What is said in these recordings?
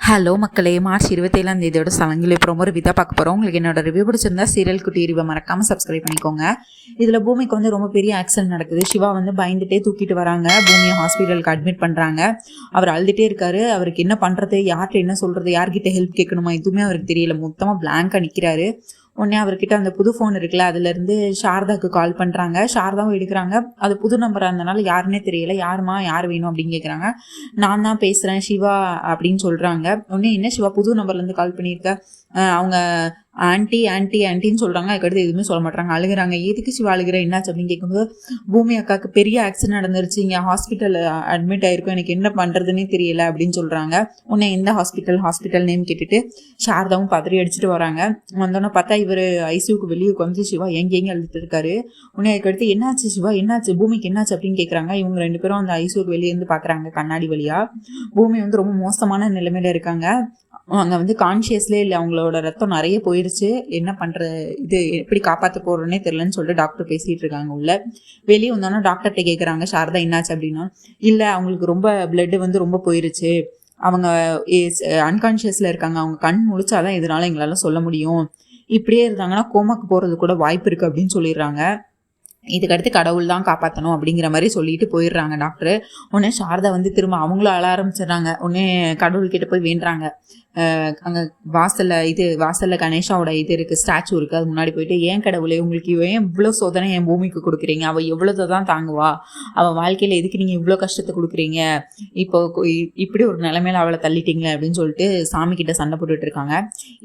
Hello மக்களே, March 27 சலங்கிலி promo review தான் பார்க்க போகிறோம். உங்களுக்கு என்னோட ரிவ்யூ பிடிச்சிருந்தா சீரியல் குட்டி ரிவ்யூ மறக்காமல் சப்ஸ்கிரைப் பண்ணிக்கோங்க. இதில் பூமிக்கு வந்து ரொம்ப பெரிய ஆக்சிடென்ட் நடக்குது. சிவா வந்து பயந்துட்டே தூக்கிட்டு வராங்க. பூமியை ஹாஸ்பிட்டலுக்கு அட்மிட் பண்ணுறாங்க. அவர் அழுதுகிட்டே இருக்காரு. அவருக்கு என்ன பண்ணுறது, யார்கிட்ட என்ன சொல்கிறது, யார்கிட்ட ஹெல்ப் கேட்கணுமா எதுவுமே அவருக்கு தெரியல. மொத்தமாக பிளாங்காக நிற்கிறாரு. உடனே அவர்கிட்ட அந்த புது ஃபோன் இருக்குல்ல, அதுலேருந்து சாரதாவுக்கு கால் பண்ணுறாங்க. சாரதாவும் எடுக்கிறாங்க. அது புது நம்பராக இருந்தனால யாருன்னே தெரியல. யாருமா, யார் வேணும் அப்படின்னு கேட்குறாங்க. நான் தான் பேசுகிறேன் சிவா அப்படின்னு சொல்கிறாங்க. உடனே என்ன சிவா புது நம்பர்லேருந்து கால் பண்ணியிருக்க, அவங்க ஆன்ட்டி ஆன்ட்டி ஆன்ட்டின்னு சொல்கிறாங்க. அதுக்கடுத்து எதுவுமே சொல்ல மாட்டாங்க. அழுகிறாங்க. எதுக்கு சிவா அழுகிற, என்னாச்சு அப்படின்னு கேட்கும்போது, பூமி அக்காவுக்கு பெரிய ஆக்சிடென்ட் நடந்துருச்சு, இங்கே ஹாஸ்பிட்டலில் அட்மிட் ஆகிருக்கும், எனக்கு என்ன பண்ணுறதுன்னே தெரியல அப்படின்னு சொல்கிறாங்க. உடனே எந்த ஹாஸ்பிட்டல் நேம் கேட்டுட்டு சாரதாவும் பதறி அடிச்சுட்டு வராங்க. வந்தோன்னே பார்த்தா இவர் ஐசியூக்கு வெளியே உட்காந்து சிவா எங்கே அழுதுட்டு இருக்காரு. உடனே அதுக்கடுத்து என்னாச்சு சிவா, என்னாச்சு பூமிக்கு என்னாச்சு அப்படின்னு கேட்குறாங்க. இவங்க ரெண்டு பேரும் அந்த ஐசியூக்கு வெளியே இருந்து பார்க்குறாங்க கண்ணாடி வழியாக. பூமி வந்து ரொம்ப மோசமான நிலைமையில இருக்காங்க. அங்கே வந்து கான்ஷியஸ்லே இல்லை, அவங்களோட ரத்தம் நிறைய போயிடுச்சு. என்ன பண்ணுற, இது எப்படி காப்பாற்ற போகிறோன்னே தெரிலன்னு சொல்லிட்டு டாக்டர் பேசிகிட்டு இருக்காங்க உள்ள. வெளியே வந்தோன்னா டாக்டர்கிட்ட கேட்குறாங்க சாரதா என்னாச்சு அப்படின்னா, இல்லை அவங்களுக்கு ரொம்ப பிளட்டு வந்து ரொம்ப போயிருச்சு, அவங்க அன்கான்ஷியஸில் இருக்காங்க, அவங்க கண் முழிச்சாதான் இதனால எங்களால் சொல்ல முடியும், இப்படியே இருந்தாங்கன்னா கோமாக்கு போகிறது கூட வாய்ப்பு இருக்குது அப்படின்னு சொல்லிடுறாங்க. இதுக்கடுத்து கடவுள் தான் காப்பாற்றணும் அப்படிங்கிற மாதிரி சொல்லிட்டு போயிடுறாங்க டாக்டர். உடனே சாரதா வந்து திரும்ப அவங்களும் அழ ஆரம்பிச்சிடுறாங்க. உடனே கடவுள்கிட்ட போய் வேண்டுறாங்க. அங்கே வாசலில் கணேஷாவோட இது இருக்குது, ஸ்டாச்சு இருக்குது. அது முன்னாடி போயிட்டு, ஏன் கடவுளே உங்களுக்கு ஏன் இவ்வளோ சோதனை என் பூமிக்கு கொடுக்குறீங்க, அவள் எவ்வளோதை தான் தாங்குவா, அவள் வாழ்க்கையில் எதுக்கு நீங்கள் இவ்வளோ கஷ்டத்தை கொடுக்குறீங்க, இப்போ இப்படி ஒரு நிலைமையில அவளை தள்ளிட்டீங்களே அப்படின்னு சொல்லிட்டு சாமி கிட்ட சண்டை போட்டுட்டு இருக்காங்க.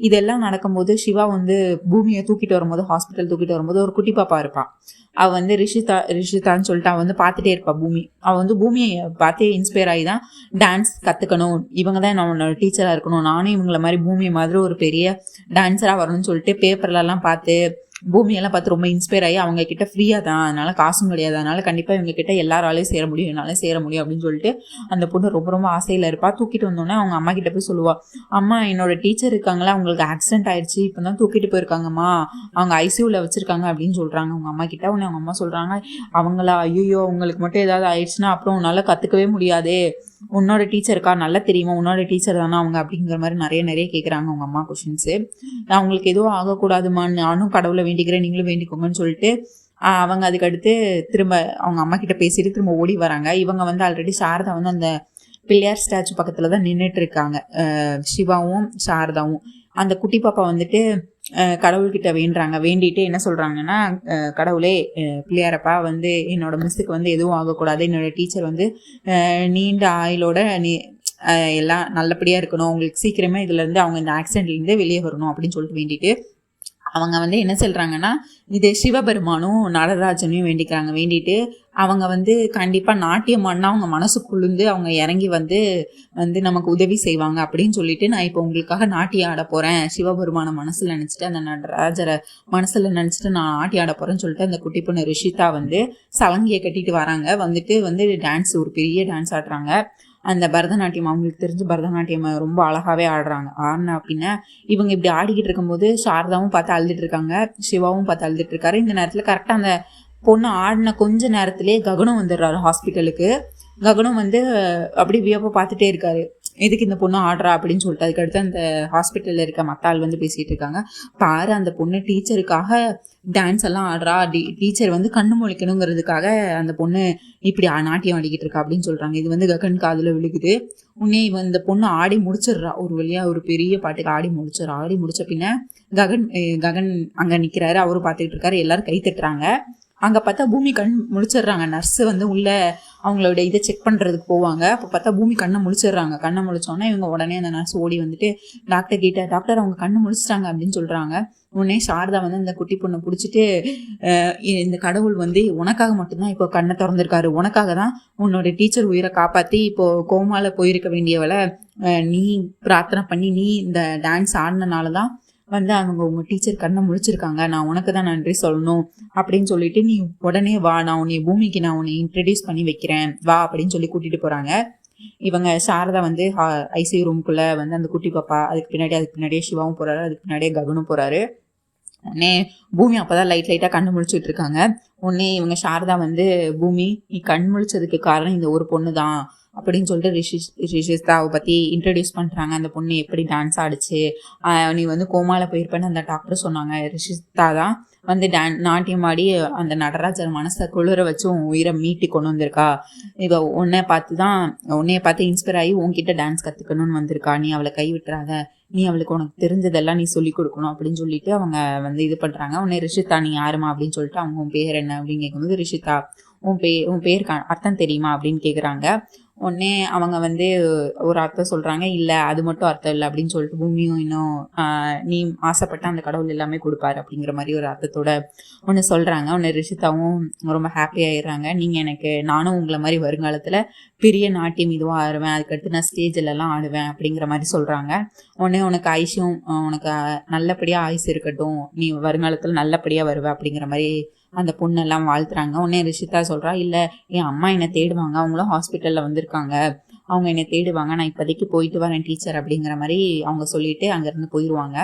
இதெல்லாம் நடக்கும்போது சிவா வந்து பூமியை தூக்கிட்டு வரும்போது, ஹாஸ்பிட்டல் தூக்கிட்டு வரும்போது ஒரு குட்டி பாப்பா இருப்பாள். அவள் வந்து ரிஷிதான்னு சொல்லிட்டு அவள் வந்து பார்த்துட்டே இருப்பாள். அவள் வந்து பூமியை பார்த்தே இன்ஸ்பயர் ஆகி தான் டான்ஸ் கற்றுக்கணும், இவங்க தான் என்னோட டீச்சராக இருக்கணும், நானும் இவங்கள மாதிரி பூமி மாதிரி ஒரு பெரிய டான்ஸராக வரணும்னு சொல்லிட்டு பேப்பர்லலாம் பார்த்து பூமியெல்லாம் பார்த்து ரொம்ப இன்ஸ்பயர் ஆகி அவங்க கிட்ட ஃப்ரீயாக தான், அதனால காசும் கிடையாது, அதனால கண்டிப்பாக இவங்க கிட்ட எல்லாராலையும் சேர முடியும், என்னால் சேர முடியும் அப்படின்னு சொல்லிட்டு அந்த பொண்ணு ரொம்ப ரொம்ப ஆசையில் இருப்பாள். தூக்கிட்டு வந்தோடனே அவங்க அம்மா கிட்ட போய் சொல்லுவாள், அம்மா என்னோட டீச்சர் இருக்காங்களா, அவங்களுக்கு ஆக்சிடென்ட் ஆயிடுச்சு, இப்போ தான் தூக்கிட்டு போயிருக்காங்கம்மா, அவங்க ஐசியூவில் வச்சுருக்காங்க அப்படின்னு சொல்கிறாங்க அவங்க அம்மா கிட்ட. உடனே அவங்க அம்மா சொல்கிறாங்க, அவங்களா, ஐயோ உங்களுக்கு மட்டும் ஏதாவது ஆயிடுச்சுன்னா அப்புறம் உன்னால் கற்றுக்கவே முடியாதே, உன்னோட டீச்சருக்கா, நல்லா தெரியுமா, உன்னோட டீச்சர் தானே அவங்க அப்படிங்கிற மாதிரி நிறைய கேட்குறாங்க அவங்க அம்மா கொஷின்ஸு. அவங்களுக்கு எதுவும் ஆகக்கூடாதுமா, நானும் கடவுளை வேண்டிக்கிறேன், நீங்களும் வேண்டிக்கோங்கன்னு சொல்லிட்டு அவங்க அதுக்கடுத்து திரும்ப அவங்க அம்மா கிட்ட பேசிட்டு திரும்ப ஓடி வராங்க. இவங்க வந்து ஆல்ரெடி சாரதா வந்து அந்த பிள்ளையார் ஸ்டாச்சு பக்கத்தில் தான் நின்றுட்டு இருக்காங்க. சிவாவும் சாரதாவும். அந்த குட்டி பாப்பா வந்துட்டு கடவுள்கிட்ட வேண்டுறாங்க. வேண்டிட்டு என்ன சொல்கிறாங்கன்னா, கடவுளே பிள்ளையாரப்பா வந்து என்னோட மிஸ்ஸுக்கு வந்து எதுவும் ஆகக்கூடாது, என்னோடய டீச்சர் வந்து நீண்ட ஆயுளோட எல்லாம் நல்லபடியாக இருக்கணும், உங்களுக்கு சீக்கிரமே இதுலேருந்து அவங்க இந்த ஆக்சிடென்ட்லேருந்து வெளியே வரணும் அப்படின்னு சொல்லிட்டு வேண்டிட்டு அவங்க வந்து என்ன சொல்கிறாங்கன்னா, இது சிவபெருமானும் நடராஜனையும் வேண்டிக்கிறாங்க. வேண்டிட்டு அவங்க வந்து கண்டிப்பாக நாட்டியம் ஆடினா அவங்க மனசுக்குள்ளுந்து அவங்க இறங்கி வந்து நமக்கு உதவி செய்வாங்க அப்படின்னு சொல்லிட்டு, நான் இப்போ உங்களுக்காக நாட்டியம் ஆட போகிறேன், சிவபெருமான மனசில் நினச்சிட்டு அந்த நடராஜரை மனசில் நினச்சிட்டு நான் நாட்டியம் ஆட போகிறேன்னு சொல்லிட்டு அந்த குட்டி பொண்ணு ரிஷிதா வந்து சலங்கியை கட்டிட்டு வராங்க. வந்து டான்ஸ், ஒரு பெரிய டான்ஸ் ஆடுறாங்க. அந்த பரதநாட்டியம், அவங்களுக்கு தெரிஞ்ச பரதநாட்டியம் ரொம்ப அழகாகவே ஆடினா அப்படின்னா இவங்க இப்படி ஆடிக்கிட்டு இருக்கும்போது சாரதாவும் பார்த்து அழுதுட்டு இருக்காங்க, சிவாவும் பார்த்து அழுதுட்டு இருக்காரு. இந்த நேரத்தில் கரெக்டாக அந்த பொண்ணு ஆடின கொஞ்ச நேரத்துலேயே ககனம் வந்துடுறாரு ஹாஸ்பிட்டலுக்கு. ககனம் வந்து அப்படி வியப்பை பார்த்துட்டே இருக்காரு, எதுக்கு இந்த பொண்ணு ஆடுறா அப்படின்னு சொல்லிட்டு. அதுக்கடுத்து அந்த ஹாஸ்பிட்டலில் இருக்க மத்தாள் வந்து பேசிகிட்டு இருக்காங்க, பாரு அந்த பொண்ணு டீச்சருக்காக டான்ஸ் எல்லாம் ஆடுறா, டீச்சர் வந்து கண்ணு முழிக்கணுங்கிறதுக்காக அந்த பொண்ணு இப்படி நாட்டியம் ஆடிக்கிட்டு இருக்கா அப்படின்னு சொல்கிறாங்க. இது வந்து ககன் காதில் விழுகுது. உடனே இந்த பொண்ணு ஆடி முடிச்சிடுறா, ஒரு வழியாக ஒரு பெரிய பாட்டுக்கு ஆடி முடிச்ச பின்ன ககன் அங்கே நிற்கிறாரு, அவரும் பார்த்துக்கிட்டு இருக்காரு, எல்லாரும் கை தட்டுறாங்க. அங்கே பார்த்தா பூமி கண் முழிச்சிடுறாங்க. நர்ஸு வந்து உள்ளே அவங்களோட இதை செக் பண்ணுறதுக்கு போவாங்க. அப்போ பார்த்தா பூமி கண்ணை முழிச்சிடுறாங்க. கண்ணை முழிச்சோன்னே இவங்க உடனே அந்த நர்ஸ் ஓடி வந்துட்டு டாக்டர் கிட்ட, டாக்டர் அவங்க கண்ணை முழிச்சிட்டாங்க அப்படின்னு சொல்கிறாங்க. உடனே சாரதா வந்து அந்த குட்டி பொண்ணை பிடிச்சிட்டு, இந்த கடவுள் வந்து உனக்காக மட்டும்தான் இப்போ கண்ணை திறந்திருக்காரு, உனக்காக தான் உன்னோட டீச்சர் உயிரை காப்பாற்றி இப்போது கோமாவில் போயிருக்க வேண்டியவளை நீ பிரார்த்தனை பண்ணி நீ இந்த டான்ஸ் ஆடினனால தான் வந்து அவங்க உங்கள் டீச்சர் கண்ணை முழிச்சிருக்காங்க, நான் உனக்கு தான் நன்றி சொல்லணும் அப்படின்னு சொல்லிட்டு நீ உடனே வா, நான் பூமிக்கு நான் உன்னை இன்ட்ரடியூஸ் பண்ணி வைக்கிறேன் வா அப்படின்னு சொல்லி கூட்டிகிட்டு போகிறாங்க. இவங்க சாரதா வந்து ஐசியூ ரூம்குள்ளே வந்து அந்த குட்டி பாப்பா, அதுக்கு பின்னாடியே சிவாவும் போகிறாரு, அதுக்கு பின்னாடியே ககனும் போகிறாரு. உடனே பூமி அப்போ தான் லைட்டாக கண்ணு முழிச்சிட்டு இருக்காங்க. உடனே இவங்க சாரதா வந்து, பூமி நீ கண் முழிச்சதுக்கு காரணம் இந்த ஒரு பொண்ணு தான், அப்படின்னு சொல்லிட்டு ரிஷிதாவை பற்றி இன்ட்ரடியூஸ் பண்ணுறாங்க. அந்த பொண்ணு எப்படி டான்ஸ் ஆடிச்சு, நீ வந்து கோமாவில் போயிருப்பேன்னு அந்த டாக்டர் சொன்னாங்க. ரிஷிதா தான் வந்து நாட்டியம் ஆடி அந்த நடராஜர் மனசை குளிர வச்சு உன் உயிரை மீட்டி கொண்டு வந்திருக்கா. இவ உன்னைய பார்த்து இன்ஸ்பயர் ஆகி உன்கிட்ட டான்ஸ் கற்றுக்கணும்னு வந்திருக்கா. நீ அவளை கைவிட்டுறாத, நீ அவளுக்கு உனக்கு தெரிஞ்சதெல்லாம் நீ சொல்லிக் கொடுக்கணும் அப்படின்னு சொல்லிட்டு அவங்க வந்து இது பண்ணுறாங்க. உன்னை ரிஷிதா நீ யாருமா அப்படின்னு சொல்லிட்டு அவங்க உன் பேர் என்ன அப்படின்னு கேட்கும்போது ரிஷிதா உன் பேருக்கு அர்த்தம் தெரியுமா அப்படின்னு கேட்குறாங்க. உடனே அவங்க வந்து ஒரு அர்த்தம் சொல்கிறாங்க. இல்லை அது மட்டும் அர்த்தம் இல்லை அப்படின்னு சொல்லிட்டு பூமியும் இன்னும் நீ ஆசைப்பட்ட அந்த கடவுள் எல்லாமே கொடுப்பாரு அப்படிங்கிற மாதிரி ஒரு அர்த்தத்தோட ஒன்று சொல்கிறாங்க. ஒன்று ரிஷிதாவும் ரொம்ப ஹாப்பி ஆயிடுறாங்க. நானும் உங்களை மாதிரி வருங்காலத்தில் பெரிய நாட்டியம் இதுவாக ஆடுவேன், அதுக்கடுத்து நான் ஸ்டேஜிலலாம் ஆடுவேன் அப்படிங்கிற மாதிரி சொல்கிறாங்க. உடனே உனக்கு ஆயுஷும் உனக்கு நல்லபடியாக ஆயுசு இருக்கட்டும், நீ வருங்காலத்தில் நல்லபடியாக வருவேன் அப்படிங்கிற மாதிரி அந்த பொண்ணெல்லாம் வாழ்த்துறாங்க. உடனே ரிஷிதா சொல்கிறா, இல்லை என் அம்மா என்னை தேடுவாங்க, அவங்களும் ஹாஸ்பிட்டலில் வந்திருக்காங்க, அவங்க என்னை தேடுவாங்க, நான் இப்போதைக்கு போயிட்டு வரேன் டீச்சர் அப்படிங்கிற மாதிரி அவங்க சொல்லிட்டு அங்கேருந்து போயிடுவாங்க.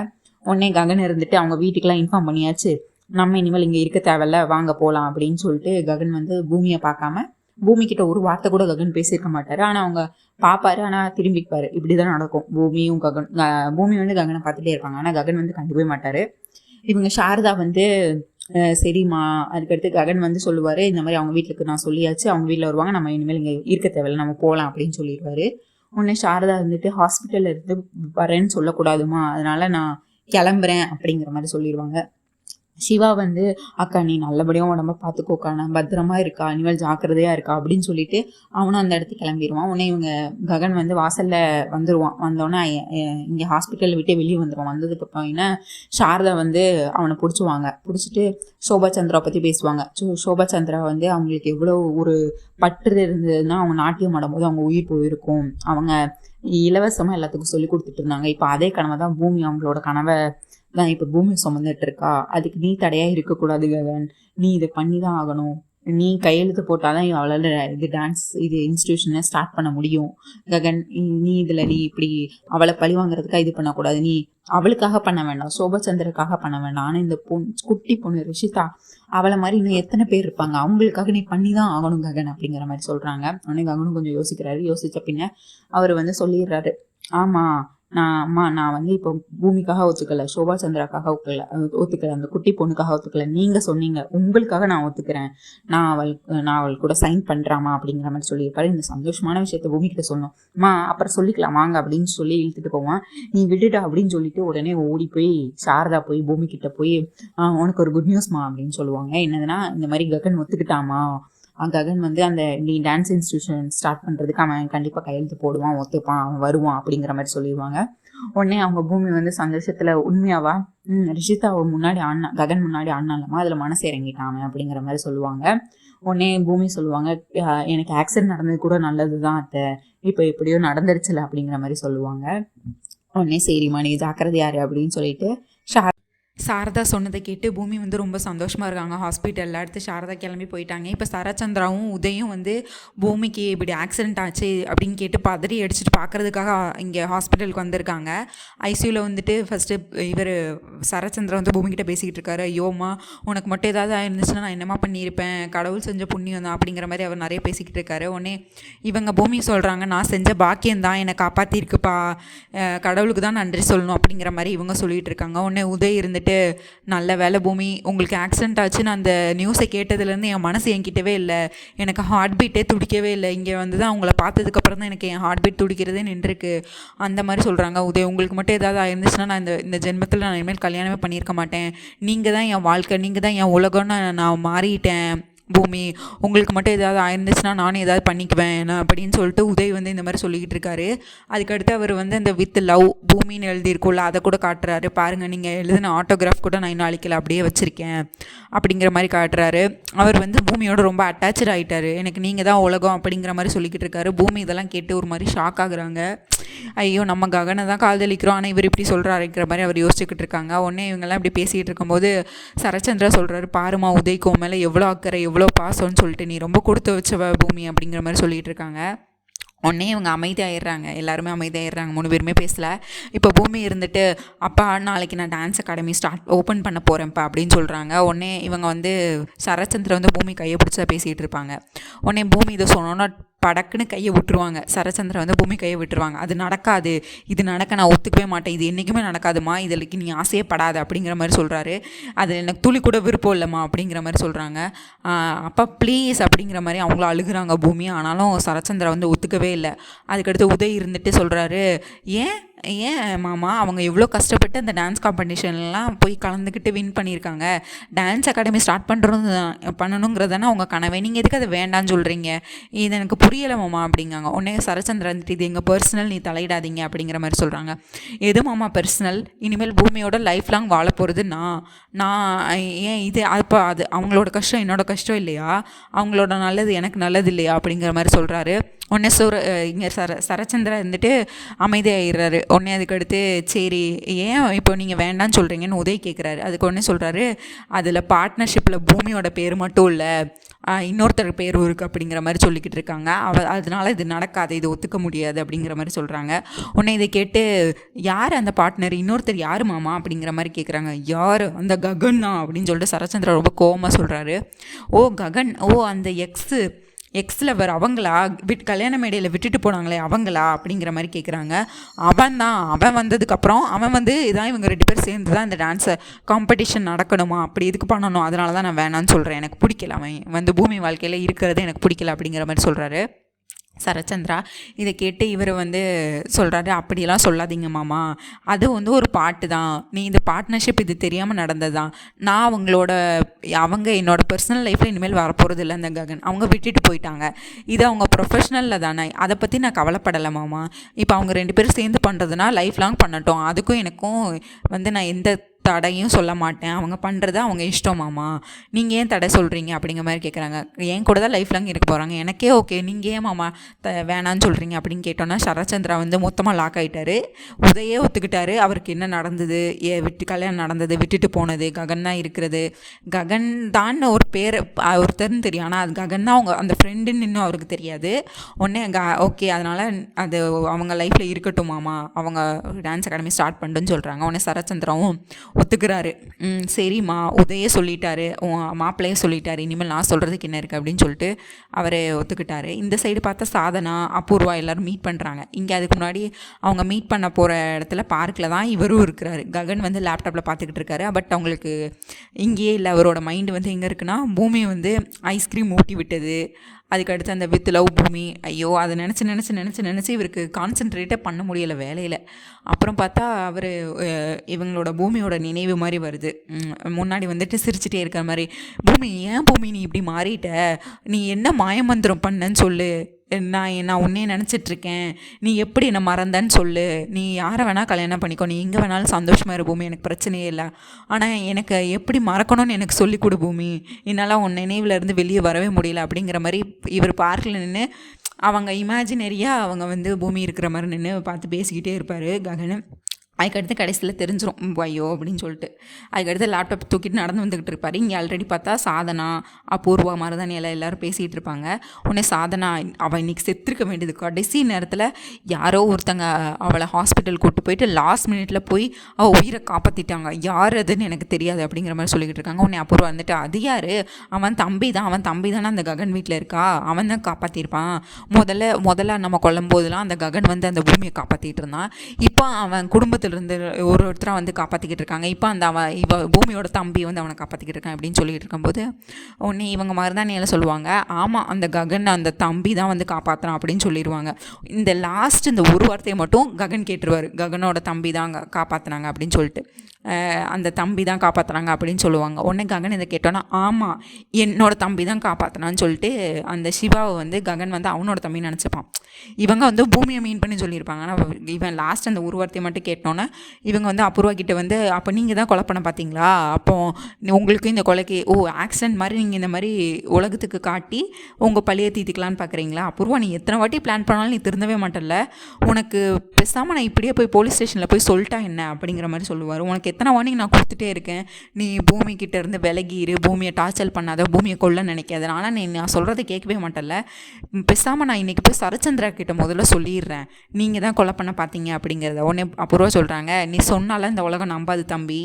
உடனே ககன் இருந்துட்டு அவங்க வீட்டுக்கெல்லாம் இன்ஃபார்ம் பண்ணியாச்சு, நம்ம இனிமேல் இங்கே இருக்க தேவையில்ல, வாங்க போகலாம் அப்படின்னு சொல்லிட்டு ககன் வந்து பூமியை பார்க்காம, பூமிக்கிட்ட ஒரு வார்த்தை கூட ககன் பேசியிருக்க மாட்டார். ஆனால் அவங்க பார்ப்பாரு, ஆனால் திரும்பிப்பார். இப்படி தான் நடக்கும். பூமி வந்து ககனை பார்த்துட்டே இருப்பாங்க, ஆனால் ககன் வந்து கண்டுக்கவே மாட்டார். இவங்க சாரதா வந்து சரிம்மா, அதுக்கடுத்து ககன் வந்து சொல்லுவார், இந்த மாதிரி அவங்க வீட்டுக்கு நான் சொல்லியாச்சு, அவங்க வீட்டில் வருவாங்க, நம்ம இனிமேல் இங்கே இருக்க தேவையில்லை, நம்ம போகலாம் அப்படின்னு சொல்லிடுவார். உடனே சாரதா வந்துட்டு ஹாஸ்பிட்டலில் இருந்து வரேன்னு சொல்லக்கூடாதுமா, அதனால நான் கிளம்புறேன் அப்படிங்கிற மாதிரி சொல்லிடுவாங்க. சிவா வந்து அக்கா நீ நல்லபடியாக உடம்ப பார்த்துக்கோக்கா, நான் பத்திரமா இருக்கா, இனிமேல் ஜாக்கிரதையாக இருக்கா அப்படின்னு சொல்லிட்டு அவனும் அந்த இடத்துக்கு கிளம்பிடுவான். உடனே இவங்க ககன் வந்து வாசலில் வந்துடுவான். வந்தோடனே இங்கே ஹாஸ்பிட்டலில் விட்டே வெளியே வந்துடுவான். வந்ததுக்கு அப்புறம் சாரதா வந்து அவனை பிடிச்சிட்டு சோபா சந்திரா பற்றி பேசுவாங்க. சோபா சந்திரா வந்து அவங்களுக்கு எவ்வளோ ஒரு பற்று இருந்ததுன்னா அவங்க நாட்டியம் ஆடும்போது அவங்க உயிர் போயிருக்கும். அவங்க இலவசமாக எல்லாத்துக்கும் சொல்லி கொடுத்துட்டு இருந்தாங்க. இப்போ அதே கனவை தான் பூமி அவங்களோட கனவை தான் இப்போ பூமி சுமந்துட்டு இருக்கா. அதுக்கு நீ தடையாக இருக்கக்கூடாது ககன், நீ இதை பண்ணி தான் ஆகணும், நீ கையெழுத்து போட்டாதான் அவளால் இது டான்ஸ் இது இன்ஸ்டியூஷனை ஸ்டார்ட் பண்ண முடியும் ககன். நீ இதில் நீ இப்படி அவளை பழி வாங்குறதுக்காக இது பண்ணக்கூடாது, நீ அவளுக்காக பண்ண வேண்டாம், சோபச்சந்திரக்காக பண்ண வேண்டாம். ஆனால் இந்த குட்டி பொண்ணு ரிஷிதா அவளை மாதிரி இன்னும் எத்தனை பேர் இருப்பாங்க, அவங்களுக்காக நீ பண்ணி தான் ஆகணும் ககன் அப்படிங்கிற மாதிரி சொல்கிறாங்க. உடனே ககனும் கொஞ்சம் யோசிக்கிறாரு. யோசித்த பின்ன அவர் வந்து சொல்லிடுறாரு, ஆமாம் நான் வந்து இப்போ பூமிக்காக ஒத்துக்கலை, சோபா சந்திராக்காக ஒத்துக்கலை, அந்த குட்டி பொண்ணுக்காக ஒத்துக்கலை, நீங்கள் சொன்னீங்க உங்களுக்காக நான் ஒத்துக்கிறேன், நான் அவள் கூட சைன் பண்ணுறாமா அப்படிங்கிற மாதிரி சொல்லியிருப்பாரு. இந்த சந்தோஷமான விஷயத்த பூமிக்கிட்ட சொன்னோம். அப்புறம் சொல்லிக்கலாம் வாங்க அப்படின்னு சொல்லி இழுத்துட்டு போவான். நீ விட்டுட்டா அப்படின்னு சொல்லிட்டு உடனே ஓடி போய் சாரதா போய் பூமிக்கிட்ட போய் உனக்கு ஒரு குட் நியூஸ்மா அப்படின்னு சொல்லுவாங்க. என்னதுன்னா இந்த மாதிரி ககன் ஒத்துக்கிட்டாமா, ககன் வந்து அந்த நீ டான்ஸ் இன்ஸ்டியூஷன் ஸ்டார்ட் பண்ணுறதுக்கு அவன் கண்டிப்பாக கையெழுத்து போடுவான், ஒத்துப்பான், அவன் வருவான் அப்படிங்கிற மாதிரி சொல்லிடுவாங்க. உடனே அவங்க பூமி வந்து சந்தோஷத்தில் உண்மையாவா ரிஷிதாவை முன்னாடி ககன் முன்னாடி ஆடினாலமா அதில் மனசு இறங்கிட்டான் அப்படிங்கிற மாதிரி சொல்லுவாங்க. உடனே பூமி சொல்லுவாங்க, எனக்கு ஆக்சிடென்ட் நடந்தது கூட நல்லது தான் அத்தை, இப்போ எப்படியோ நடந்துருச்சுல அப்படிங்கிற மாதிரி சொல்லுவாங்க. உடனே சரிம்மா நீ ஜாக்கிரதையாரு அப்படின்னு சொல்லிட்டு சாரதா சொன்னதை கேட்டு பூமி வந்து ரொம்ப சந்தோஷமாக இருக்காங்க. ஹாஸ்பிட்டலில் அடுத்து சாரதா கிளம்பி போயிட்டாங்க. இப்போ சரச்சந்திராவும் உதயும் வந்து பூமிக்கு இப்படி ஆக்சிடென்ட் ஆச்சு அப்படின்னு கேட்டு பதறி அடிச்சுட்டு பார்க்குறதுக்காக இங்கே ஹாஸ்பிட்டலுக்கு வந்திருக்காங்க. ஐசியூவில் வந்துட்டு ஃபஸ்ட்டு இவர் சரச்சந்திரா வந்து பூமிக்கிட்ட பேசிக்கிட்டு இருக்காரு. ஐயோம்மா உனக்கு மட்டும் ஏதாவது ஆயிருந்துச்சுன்னா நான் என்னம்மா பண்ணியிருப்பேன், கடவுள் செஞ்ச புண்ணியம் தான் அப்படிங்கிற மாதிரி அவர் நிறைய பேசிக்கிட்டு இருக்காரு. உடனே இவங்க பூமி சொல்கிறாங்க, நான் செஞ்ச பாக்கியம்தான் என்னை காப்பாற்றிருக்குப்பா, கடவுளுக்கு தான் நன்றி சொல்லணும் அப்படிங்கிற மாதிரி இவங்க சொல்லிகிட்டு இருக்காங்க. உடனே உதய் இருந்துட்டு, நல்ல வேலை பூமி உங்களுக்கு ஆக்சிடென்ட் ஆச்சுன்னு அந்த நியூஸை கேட்டதுலேருந்து என் மனசு என்கிட்டவே இல்லை, எனக்கு ஹார்ட் பீட்டே துடிக்கவே இல்லை, இங்கே வந்து தான் அவங்கள பார்த்ததுக்கப்புறம் தான் எனக்கு என் ஹார்ட் பீட் துடிக்கிறதே நின்றுருக்கு அந்த மாதிரி சொல்கிறாங்க. உதய் உங்களுக்கு மட்டும் ஏதாவது ஆயிருந்துச்சுன்னா நான் இந்த ஜென்மத்தில் நான் இனிமேல் கல்யாணமே பண்ணியிருக்க மாட்டேன், நீங்கள் தான் என் வாழ்க்கை, நீங்கள் தான் என் உலகம்னு நான் மாறிட்டேன் பூமி, உங்களுக்கு மட்டும் ஏதாவது ஆயிருந்துச்சுன்னா நானும் ஏதாவது பண்ணிக்குவேன் அப்படின்னு சொல்லிட்டு உதய் வந்து இந்த மாதிரி சொல்லிக்கிட்டு இருக்காரு. அதுக்கடுத்து அவர் வந்து அந்த வித் லவ் பூமின்னு எழுதியிருக்கும்ல அதை கூட காட்டுறாரு. பாருங்கள் நீங்கள் எழுதின ஆட்டோகிராஃப் கூட நான் இன்னும் அழிக்கல, அப்படியே வச்சுருக்கேன் அப்படிங்கிற மாதிரி காட்டுறாரு. அவர் வந்து பூமியோட ரொம்ப அட்டாச்சு ஆகிட்டார். எனக்கு நீங்கள் தான் உலகம் அப்படிங்கிற மாதிரி சொல்லிக்கிட்டு இருக்காரு. பூமி இதெல்லாம் கேட்டு ஒரு மாதிரி ஷாக் ஆகுறாங்க. ஐயோ நம்ம ககனை தான் காதலிக்கிறோம், ஆனால் இவர் இப்படி சொல்கிறாருங்கிற மாதிரி அவர் யோசிச்சுக்கிட்டு இருக்காங்க. உடனே இவங்கெல்லாம் இப்படி பேசிகிட்டு இருக்கும்போது சரச்சந்திரா சொல்கிறாரு, பாருமா உதய்க்கு உன் மேலே எவ்வளோ அக்கறை எவ்வளோ பாசம்னு சொல்லிட்டு, நீ ரொம்ப கொடுத்து வச்சவ பூமி அப்படிங்கிற மாதிரி சொல்லிகிட்டு இருக்காங்க. உடனே இவங்க அமைதியாகிடுறாங்க, எல்லாருமே அமைதியாகிடுறாங்க, 3 பேருமே பேசலை. இப்போ பூமி இருந்துட்டு, அப்பா நாளைக்கு நான் டான்ஸ் அகாடமி ஓப்பன் பண்ண போகிறேன்ப்பா அப்படின்னு சொல்கிறாங்க. உடனே இவங்க வந்து சரச்சந்திரன் வந்து பூமி கையை பிடிச்சா பேசிகிட்டு இருப்பாங்க. உடனே பூமி இதை சொன்னோன்னா படக்குன்னு கையை விட்டுருவாங்க. சரச்சந்திரா வந்து பூமி கையை விட்டுருவாங்க. அது நடக்காது, இது நடக்க நான் ஒத்துக்கவே மாட்டேன், இது என்றைக்குமே நடக்காதுமா, இதில் நீ ஆசையே படாத அப்படிங்கிற மாதிரி சொல்கிறாரு. அது எனக்கு துளி கூட விருப்பம் இல்லைம்மா அப்படிங்கிற மாதிரி சொல்கிறாங்க. அப்பா ப்ளீஸ் அப்படிங்கிற மாதிரி அவங்களும் அழுகுறாங்க பூமி. ஆனாலும் சரச்சந்திரா வந்து ஒத்துக்கவே இல்லை. அதுக்கடுத்து உதய் இருந்துட்டு சொல்கிறாரு, ஏன் மாமா அவங்க எவ்வளோ கஷ்டப்பட்டு அந்த டான்ஸ் காம்படிஷன்லாம் போய் கலந்துக்கிட்டு வின் பண்ணியிருக்காங்க, டான்ஸ் அகாடமி ஸ்டார்ட் பண்ணணுங்கிறதானே அவங்க கனவே, நீங்கள் எதுக்கு அதை வேண்டான்னு சொல்கிறீங்க, இது எனக்கு புரியலை மாமா அப்படிங்காங்க. உடனே சரச்சந்திரா வந்துட்டு இது எங்கள் பர்சனல், நீ தலையிடாதீங்க அப்படிங்கிற மாதிரி சொல்கிறாங்க. எது மாமா பர்சனல், இனிமேல் பூமியோட லைஃப் லாங் வாழ போகிறது நான் ஏன் இது அப்போ அது அவங்களோட கஷ்டம் என்னோட கஷ்டம் இல்லையா, அவங்களோட நல்லது எனக்கு நல்லது இல்லையா அப்படிங்கிற மாதிரி சொல்கிறாரு. உடனே இங்கே சரச்சந்திரா இருந்துட்டு அமைதியாகிடுறாரு. உடனே அதுக்கடுத்து சரி ஏன் இப்போ நீங்கள் வேண்டான்னு சொல்கிறீங்கன்னு உதய் கேட்குறாரு. அதுக்கு உடனே சொல்கிறாரு, அதில் பார்ட்னர்ஷிப்பில் பூமியோட பேர் மட்டும் இல்லை, இன்னொருத்தர் பேரும் இருக்குது அப்படிங்கிற மாதிரி சொல்லிக்கிட்டு இருக்காங்க. அதனால இது நடக்காது, இது ஒத்துக்க முடியாது அப்படிங்கிற மாதிரி சொல்கிறாங்க. உடனே இதை கேட்டு யார் அந்த பார்ட்னர், இன்னொருத்தர் யார் மாமா அப்படிங்கிற மாதிரி கேட்குறாங்க. யார், அந்த ககன் தான் அப்படின்னு சொல்லிட்டு சரச்சந்திரா ரொம்ப கோவமாக சொல்கிறாரு. ஓ ககன், ஓ அந்த எக்ஸ் லவர் அவங்களா, கல்யாண மேடையில் விட்டுட்டு போனாங்களே அவங்களா அப்படிங்கிற மாதிரி கேட்குறாங்க. அவன் வந்ததுக்கப்புறம் அவன் வந்து இதான் இவங்க 2 பேர் சேர்ந்து தான் இந்த டான்ஸை காம்படிஷன் நடக்கணுமா, அப்படி இதுக்கு பண்ணணும், அதனால தான் நான் வேணான்னு சொல்கிறேன், எனக்கு பிடிக்கல, அவன் வந்து பூமி வாழ்க்கையில் இருக்கிறது எனக்கு பிடிக்கல அப்படிங்கிற மாதிரி சொல்கிறாரு சரச்சந்திரா. இதை கேட்டு இவர் வந்து சொல்கிறாரு, அப்படியெல்லாம் சொல்லாதீங்க மாமா, அது வந்து ஒரு பாட்டு தான், நீ இந்த பார்ட்னர்ஷிப் இது தெரியாமல் நடந்தது தான், நான் அவங்க என்னோடய பர்சனல் லைஃப்பில் இனிமேல் வரப்போகிறது இல்லை அந்த ககன், அவங்க விட்டுட்டு போயிட்டாங்க, இது அவங்க ப்ரொஃபஷ்னலில் தானே, அதை பற்றி நான் கவலைப்படலை மாமா, இப்போ அவங்க 2 பேரும் சேர்ந்து பண்ணுறதுனா லைஃப் லாங் பண்ணட்டும், அதுக்கும் எனக்கும் வந்து நான் எந்த தடையும் சொல்ல மாட்டேன், அவங்க பண்ணுறது அவங்க இஷ்டமாமா, நீங்கள் ஏன் தடை சொல்கிறீங்க அப்படிங்கிற மாதிரி கேட்குறாங்க. என் கூட தான் லைஃப் லாங் இருக்க போகிறாங்க, எனக்கே ஓகே, நீங்கள் ஏன் மாமா வேணான்னு சொல்கிறீங்க அப்படின்னு கேட்டோன்னா சரச்சந்திரா வந்து மொத்தமாக லாக் ஆகிட்டார். உதயே ஒத்துக்கிட்டாரு அவருக்கு என்ன நடந்தது, கல்யாணம் நடந்தது, விட்டுட்டு போனது, ககன் தான் இருக்கிறது, ககன் தான் ஒரு பேர் ஒருத்தர்னு தெரியும், ஆனால் அது ககன் தான் அவங்க அந்த ஃப்ரெண்டுன்னு இன்னும் அவருக்கு தெரியாது. உடனே ஓகே அதனால் அது அவங்க லைஃப்பில் இருக்கட்டும் மாமா, அவங்க டான்ஸ் அகாடமி ஸ்டார்ட் பண்ணுன்னு சொல்கிறாங்க. உடனே சரச்சந்திராவும் ஒத்துக்கிறாரு. சரிம்மா, உதயே சொல்லிட்டாரு, மாப்பிள்ளையே சொல்லிட்டாரு, இனிமேல் நான் சொல்கிறதுக்கு என்ன இருக்குது அப்படின்னு சொல்லிட்டு அவர் ஒத்துக்கிட்டாரு. இந்த சைடு பார்த்தா சாதனா அபூர்வா எல்லோரும் மீட் பண்ணுறாங்க. இங்கே அதுக்கு முன்னாடி அவங்க மீட் பண்ண போகிற இடத்துல பார்க்கில் தான் இவரும் இருக்கிறாரு. ககன் வந்து லேப்டாப்பில் பார்த்துக்கிட்டு இருக்காரு. பட் அவங்களுக்கு இங்கேயே இல்லை, அவரோட மைண்டு வந்து எங்கே இருக்குன்னா பூமியை வந்து ஐஸ்கிரீம் ஊட்டி விட்டது, அதுக்கடுத்து அந்த வித் லவ் பூமி, ஐயோ அதை நினச்சி இவருக்கு கான்சென்ட்ரேட்டே பண்ண முடியலை வேலையில். அப்புறம் பார்த்தா அவர் இவங்களோட பூமியோட நினைவு மாதிரி வருது. முன்னாடி வந்துட்டு சிரிச்சிட்டே இருக்கிற மாதிரி, பூமி ஏன் பூமி நீ இப்படி மாறிட்ட, நீ என்ன மாயமந்திரம் பண்ணன்னு சொல்லு, நான் உன்னையே நினச்சிட்ருக்கேன், நீ எப்படி என்னை மறந்தன்னு சொல்லு, நீ யாரை வேணால் கல்யாணம் பண்ணிக்கோ, நீ எங்கே வேணாலும் சந்தோஷமாக இரு பூமி, எனக்கு பிரச்சனையே இல்லை, ஆனால் எனக்கு எப்படி மறக்கணும்னு எனக்கு சொல்லிக் கொடு பூமி, என்னால் உன் நினைவில் இருந்து வெளியே வரவே முடியல அப்படிங்கிற மாதிரி இவர் பார்க்கில் நின்று அவங்க இமேஜினரியாக அவங்க வந்து பூமி இருக்கிற மாதிரி நின்று பார்த்து பேசிக்கிட்டே இருப்பார் ககன். அதுக்கடுத்து கடைசியில் தெரிஞ்சிடும் ஐயோ அப்படின்னு சொல்லிட்டு. அதுக்கடுத்து லேப்டாப் தூக்கிட்டு நடந்து வந்துக்கிட்டு இருப்பார். இங்கே ஆல்ரெடி பார்த்தா சாதனா அபூர்வா மருதானி எல்லோரும் பேசிகிட்டு இருப்பாங்க. உடனே சாதனா அவள் இன்றைக்கி செத்துருக்க வேண்டியது, கடைசி நேரத்தில் யாரோ ஒருத்தங்க அவளை ஹாஸ்பிட்டல் கூப்பிட்டு போயிட்டு லாஸ்ட் மினிட்ல போய் அவள் உயிரை காப்பாற்றிட்டாங்க, யார் அதுன்னு எனக்கு தெரியாது அப்படிங்கிற மாதிரி சொல்லிக்கிட்டு இருக்காங்க. உடனே அபூர்வா வந்துட்டு அது யார், அவன் தம்பி தானே அந்த ககன் வீட்டில் இருக்கா, அவன் தான் காப்பாற்றிருப்பான், முதல்ல நம்ம கொல்லும் போதெல்லாம் அந்த ககன் வந்து அந்த பூமியை காப்பாற்றிட்டு இருந்தான், இப்போ அவன் குடும்பத்தில் இருந்து ஒருத்தராக வந்து காப்பாற்றிக்கிட்டு இருக்காங்க, இப்போ அந்த பூமியோட தம்பி வந்து அவனை காப்பாற்றிக்கிட்டு இருக்கான் அப்படின்னு சொல்லிட்டு இருக்கும்போது உடனே இவங்க மருதானியில் சொல்லுவாங்க, ஆமாம் அந்த ககன் அந்த தம்பி தான் வந்து காப்பாற்றுறான் அப்படின்னு சொல்லிடுவாங்க. இந்த ஒரு வார்த்தையை மட்டும் ககன் கேட்டுருவார், ககனோட தம்பி தான் காப்பாற்றினாங்க அப்படின்னு சொல்லிட்டு, அந்த தம்பி தான் காப்பாற்றுறாங்க அப்படின்னு சொல்லுவாங்க. உடனே ககன் இதை கேட்டோன்னா ஆமாம் என்னோட தம்பி தான் காப்பாற்றினான்னு சொல்லிட்டு அந்த சிவாவை வந்து ககன் வந்து அவனோட தம்பின்னு நினச்சிப்பான். இவங்க வந்து பூமியை மீன் பண்ணி சொல்லியிருப்பாங்க. ஆனால் இவன் லாஸ்ட் அந்த ஒரு வார்த்தையை மட்டும் கேட்டோன்னே இவங்க வந்து அபூர்வா கிட்ட வந்து அப்போ நீங்கள் தான் கொலை பண்ண பார்த்தீங்களா, அப்போது உங்களுக்கு இந்த கொலைக்கு ஆக்சிடென்ட் மாதிரி நீங்கள் இந்த மாதிரி உலகத்துக்கு காட்டி உங்கள் பழியை தீர்த்துக்கலான்னு பார்க்குறீங்களா, அபூர்வா நீ எத்தனை வாட்டி பிளான் பண்ணாலும் நீ திருந்தவே மாட்டல, உனக்கு பேசாமல் நான் இப்படியே போய் போலீஸ் ஸ்டேஷனில் போய் சொல்லிட்டா என்ன அப்படிங்கிற மாதிரி சொல்லுவார். உனக்கு எத்தனை வார்னிங் நான் கொடுத்துட்டே இருக்கேன், நீ பூமி கிட்ட இருந்து விலகிரு, பூமியை டார்ச்சல் பண்ணாத, பூமியை கொல்ல நினைக்காது. ஆனால் நான் சொல்கிறத கேட்கவே மாட்டேன்ல. பேசாமல் நான் இன்றைக்கி போய் சரச்சந்திரா கிட்ட முதல்ல சொல்லிடுறேன், நீங்கள் தான் கொலை பண்ண பார்த்தீங்க அப்படிங்கிறத. உடனே அபூர்வா சொல்கிறாங்க, நீ சொன்னால இந்த உலகம் நம்பாது தம்பி,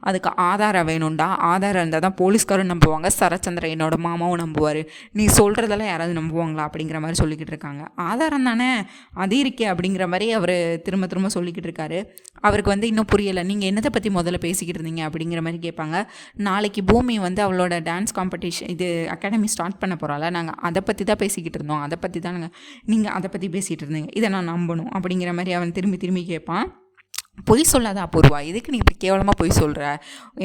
அதுக்கு ஆதாரம் வேணும்டா. ஆதாரம் இருந்தால் தான் போலீஸ்காரும் நம்புவாங்க, சரச்சந்திரா என்னோட மாமாவும் நம்புவார். நீ சொல்கிறதெல்லாம் யாராவது நம்புவாங்களா அப்படிங்கிற மாதிரி சொல்லிக்கிட்டு இருக்காங்க. ஆதாரம் தானே அது இருக்கே அப்படிங்கிற மாதிரி அவர் திரும்ப திரும்ப சொல்லிக்கிட்டு இருக்காரு. அவருக்கு இன்னும் புரியலை, நீங்கள் என்னத்தை பற்றி முதல்ல பேசிக்கிட்டு இருந்தீங்க அப்படிங்கிற மாதிரி கேட்பாங்க. நாளைக்கு பூமி அவளோட டான்ஸ் காம்படிஷன் இது அகாடமி ஸ்டார்ட் பண்ண போகிறாள், நாங்கள் அதை பற்றி தான் பேசிக்கிட்டு இருந்தோம், அதை பற்றி தான் நீங்கள் அதை பற்றி பேசிகிட்டு இருந்தீங்க, இதை நான் நம்பணும் அப்படிங்கிற மாதிரி அவன் திரும்பி திரும்பி கேட்பான். பொய் சொல்லாத அபூர்வா, இதுக்கு நீ இப்படி கேவலமாக பொய் சொல்கிற,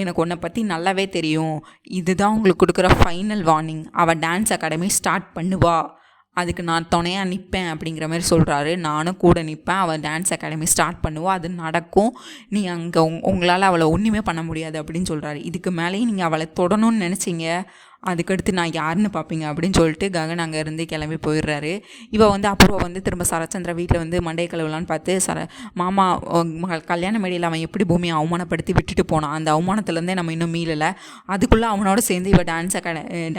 எனக்கு உன்னை பற்றி நல்லாவே தெரியும், இதுதான் உங்களுக்கு கொடுக்குற ஃபைனல் வார்னிங், அவள் டான்ஸ் அகாடமி ஸ்டார்ட் பண்ணுவா, அதுக்கு நான் துணையாக நிற்பேன் அப்படிங்கிற மாதிரி சொல்கிறாரு. நானும் கூட நிற்பேன், அவள் டான்ஸ் அகாடமி ஸ்டார்ட் பண்ணுவோம், அது நடக்கும், நீ அங்கே உங்களால் அவளை ஒன்றுமே பண்ண முடியாது அப்படின்னு சொல்கிறாரு. இதுக்கு மேலேயும் நீங்கள் அவளை தொடணும்னு நினச்சிங்க, அதுக்கடுத்து நான் யாருன்னு பார்ப்பீங்க அப்படின்னு சொல்லிட்டு ககன் அங்கேருந்து கிளம்பி போயிடுறாரு. இவள் அபூர்வா திரும்ப சரச்சந்திரா வீட்டில் மண்டையை கழுவலான்னு பார்த்து, மாமா கல்யாண மேடையில் அவன் எப்படி பூமியை அவமானப்படுத்தி விட்டுட்டு போனான், அந்த அவமானத்துலேருந்தே நம்ம இன்னும் மீளலை, அதுக்குள்ளே அவனோட சேர்ந்து இவள்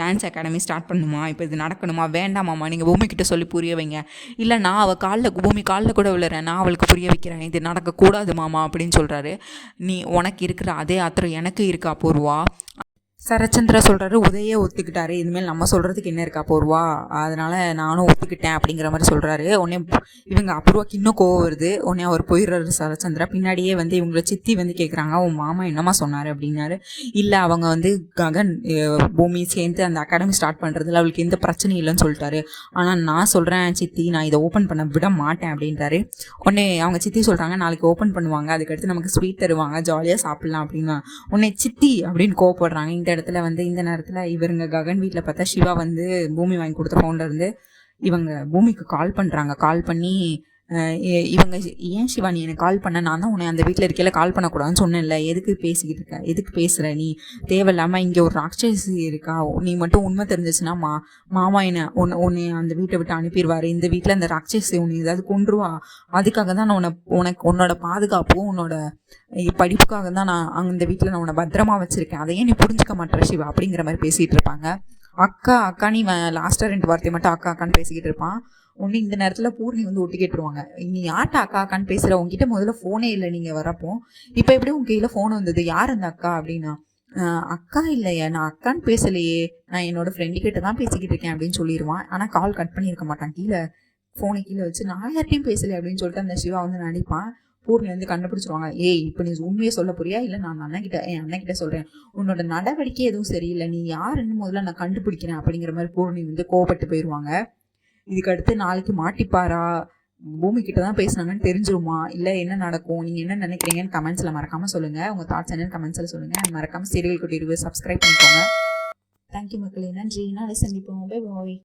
டான்ஸ் அகாடமி ஸ்டார்ட் பண்ணுமா, இப்போ இது நடக்கணுமா, வேண்டாமாம்மா, நீங்கள் பூமிக்கிட்ட சொல்லி புரிய வைங்க, இல்லை நான் அவள் பூமி காலில் கூட விழுறேன், நான் அவளுக்கு புரிய வைக்கிறேன், இது நடக்கக்கூடாது மாமா அப்படின்னு சொல்கிறாரு. நீ உனக்கு இருக்கிற அதே ஆத்திரம் எனக்கு இருக்கா அபூர்வா. சரச்சந்திரா சொல்கிறாரு, உதயே ஒத்துக்கிட்டாரு, இனிமேல் நம்ம சொல்கிறதுக்கு என்ன இருக்கா அபூர்வா, அதனால் நானும் ஒத்துக்கிட்டேன் அப்படிங்கிற மாதிரி சொல்கிறாரு. உடனே இவங்க அபூர்வாக்கு இன்னும் கோவம் வருது. உடனே அவர் போயிடுறாரு சரச்சந்திரா. பின்னாடியே இவங்களை சித்தி கேட்குறாங்க, உன் மாமா என்னம்மா சொன்னார் அப்படின்னாரு. இல்லை அவங்க ககன் பூமி சேர்ந்து அந்த அகாடமி ஸ்டார்ட் பண்ணுறதுல அவளுக்கு எந்த பிரச்சனையும் இல்லைன்னு சொல்லிட்டாரு, ஆனால் நான் சொல்கிறேன் சித்தி, நான் இதை ஓப்பன் பண்ண விட மாட்டேன் அப்படின்றாரு. உடனே அவங்க சித்தி சொல்கிறாங்க, நாளைக்கு ஓப்பன் பண்ணுவாங்க, அதுக்கடுத்து நமக்கு ஸ்வீட் தருவாங்க, ஜாலியாக சாப்பிட்லாம் அப்படின்னா. உடனே சித்தி அப்படின்னு கோவப்படுறாங்க. இந்த இடத்துல இந்த நேரத்தில் இவருங்க ககன் வீட்டில் பார்த்தா சிவா பூமி வாங்கி கொடுத்த ஃபோன்ல இருந்து இவங்க பூமிக்கு கால் பண்ணுறாங்க. கால் பண்ணி இவங்க, ஏன் சிவா நீ எனக்கு கால் பண்ண, நான் தான் உன்னை அந்த வீட்டில் இருக்கையில் கால் பண்ணக்கூடாதுன்னு சொன்னேன்ல, எதுக்கு பேசிக்கிட்டு இருக்க, எதுக்கு பேசுகிற நீ, தேவையில்லாமல் இங்கே ஒரு ராட்சசி இருக்கா, நீ மட்டும் உண்மை தெரிஞ்சிச்சுன்னா மாமா என்ன உன்னை அந்த வீட்டை விட்டு அனுப்பிடுவார், இந்த வீட்டில் அந்த ராட்சசி உன்னை ஏதாவது கொன்றுவா, அதுக்காக தான் நான் உன்னோட பாதுகாப்பும் உன்னோட படிப்புக்காக தான் நான் அந்த வீட்டில் நான் உன்னை பத்திரமா வச்சுருக்கேன், அதையே நீ புரிஞ்சுக்க மாட்டேற சிவா அப்படிங்கிற மாதிரி பேசிகிட்டு இருப்பாங்க. அக்கா நீ லாஸ்ட்டாக 2 வார்த்தை மட்டும் அக்கான்னு பேசிக்கிட்டு இருப்பான். ஒன்று இந்த நேரத்தில் பூர்ணி ஒட்டி கேட்டுருவாங்க, நீ யார்ட்ட அக்கான்னு பேசுகிற, உங்ககிட்ட முதல்ல ஃபோனே இல்லை நீங்கள் வரப்போ, இப்போ எப்படி உங்கள் கையில் ஃபோன் வந்தது, யார் அந்த அக்கா அப்படின்னா, அக்கா இல்லையா, நான் அக்கான்னு பேசலையே, நான் என்னோட ஃப்ரெண்டு கிட்ட தான் பேசிக்கிட்டு இருக்கேன் அப்படின்னு சொல்லிடுவான். ஆனால் கால் கட் பண்ணியிருக்க மாட்டான், ஃபோனை கீழே வச்சு நான் யார்ட்டையும் பேசலை அப்படின்னு சொல்லிட்டு அந்த சிவா நடிப்பான். பூர்ணி கண்டுபிடிச்சிருவாங்க, ஏய் இப்போ நீ உண்மையை சொல்ல போறியா, இல்லை நான் என் அண்ணன்கிட்ட சொல்கிறேன், உன்னோட நடவடிக்கை எதுவும் சரியில்லை, நீ யாருன்னு முதல்ல நான் கண்டுபிடிக்கிறேன் அப்படிங்கிற மாதிரி பூர்ணி கோவப்பட்டு போயிடுவாங்க. இதுக்கு அடுத்து நாளைக்கு மாட்டிப்பாரா, பூமி கிட்ட தான் பேசினாங்கன்னு தெரிஞ்சிருமா, இல்லை என்ன நடக்கும், நீங்கள் என்ன நினைக்கிறீங்கன்னு கமெண்ட்ஸில் மறக்காமல் சொல்லுங்கள். உங்கள் தாட்ஸ் என்னன்னு கமெண்ட்ஸில் சொல்லுங்கள். மறக்காமல் சீரியல் குட்டி ரிவ்யூ சப்ஸ்கிரைப் பண்ணிக்கோங்க. தேங்க்யூ மக்களே, நன்றி, நாளை சந்திப்போம், பை பாய்.